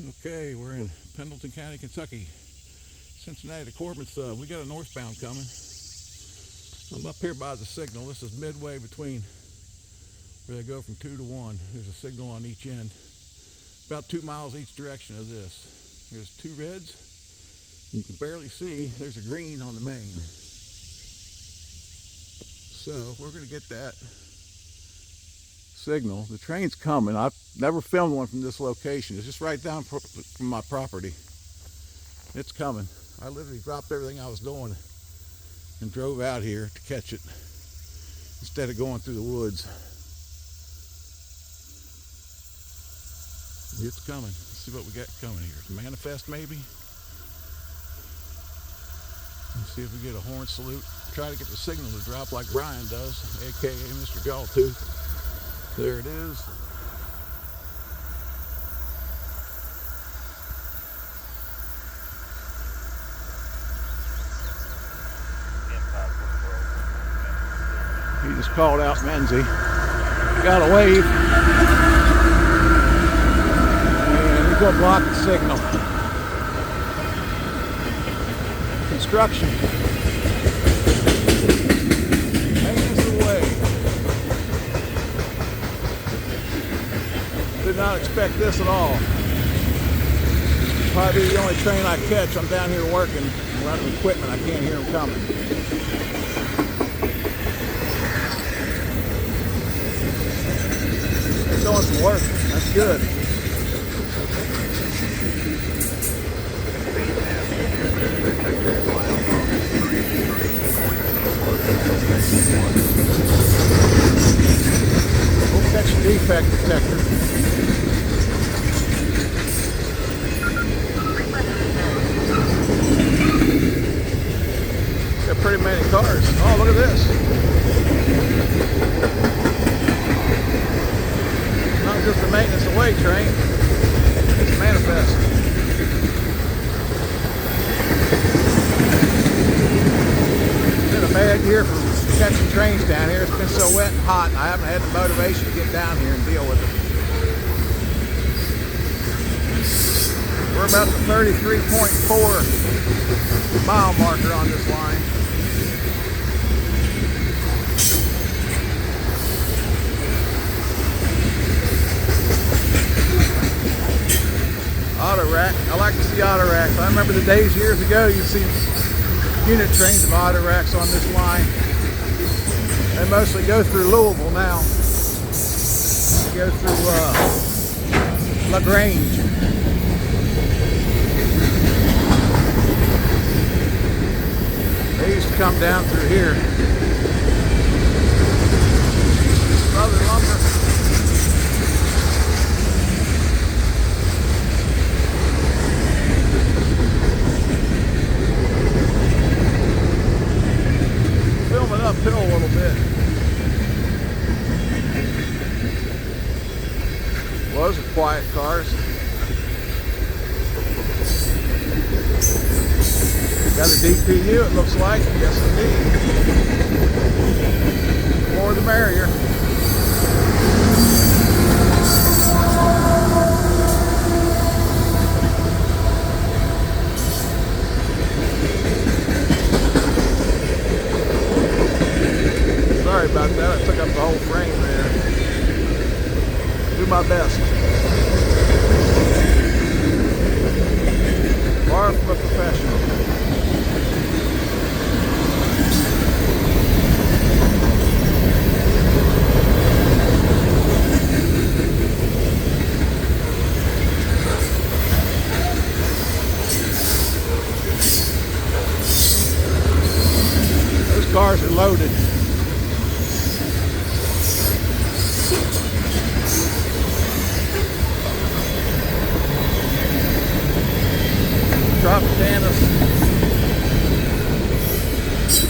Okay, we're in Pendleton County, Kentucky. Cincinnati to Corbett. We got a northbound coming. I'm up here by the signal. This is midway between where they go from 2 to 1. There's a signal on each end. About 2 miles each direction of this. There's 2 reds. You can barely see. There's a green on the main. So we're going to get that signal. The train's coming. I've never filmed one from this location. It's just right down from my property. It's coming. I literally dropped everything I was doing and drove out here to catch it instead of going through the woods. It's coming. Let's see what we got coming here. It's a manifest maybe. Let's see if we get a horn salute. Try to get the signal to drop like Brian does, aka Mr. Galltooth. There it is. He just called out Menzie. Got a wave. And he's going to block the signal. Construction. Maintenance away. Did not expect this at all. Probably the only train I catch. I'm down here working, running equipment. I can't hear them coming. They're doing some work. That's good. We'll catch a defect detector. Got pretty many cars. Oh, look at this. Not just a maintenance away train. It's a manifest. It's been a bad year for catching trains down here. It's been so wet and hot, and I haven't had the motivation to get down here and deal with it. We're about the 33.4 mile marker on this line. Auto rack. I like to see auto racks. I remember the days years ago you'd see unit trains of auto racks on this line. They mostly go through Louisville now. They go through LaGrange. They used to come down through here. Southern lumber. Filming uphill a little bit. Was a quiet cars. Got a DPU, it looks like. Yes, indeed. The more the merrier. Sorry about that. I took up the whole frame there. Do my best. Far from a professional. Those cars are loaded. Tropicanas.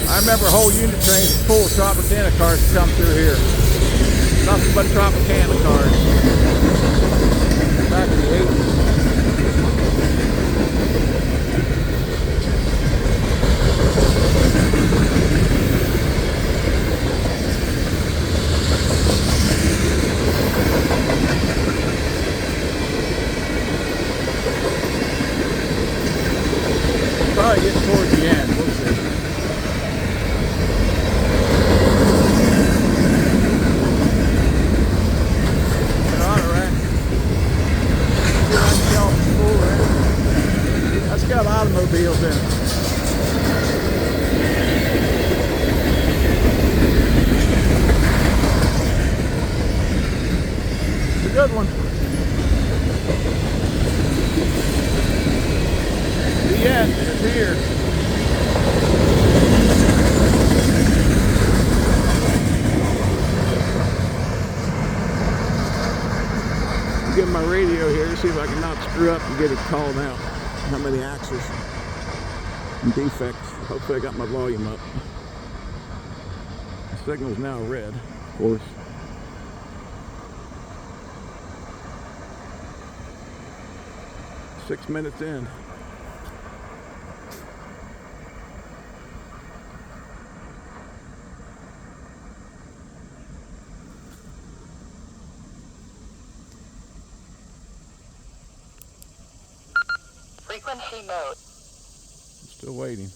I remember whole unit trains full of Tropicana cars to come through here. Nothing but Tropicana cars. Back in the 80s. automobiles in it. It's a good one. The end is here. Get my radio here to see if I can not screw up and get it called out. How many axles and defects. Hopefully I got my volume up. The signal is now red, of course. Six minutes in. Frequency mode. Still waiting.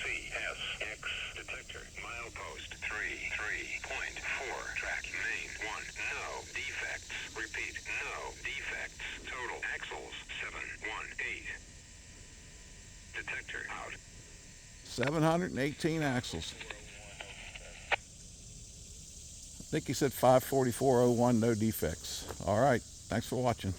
CSX detector, milepost 33.4, track main 1, no defects. Repeat, no defects. Total axles 718. Detector out. 718 axles. I think he said 544.01, no defects. All right, thanks for watching.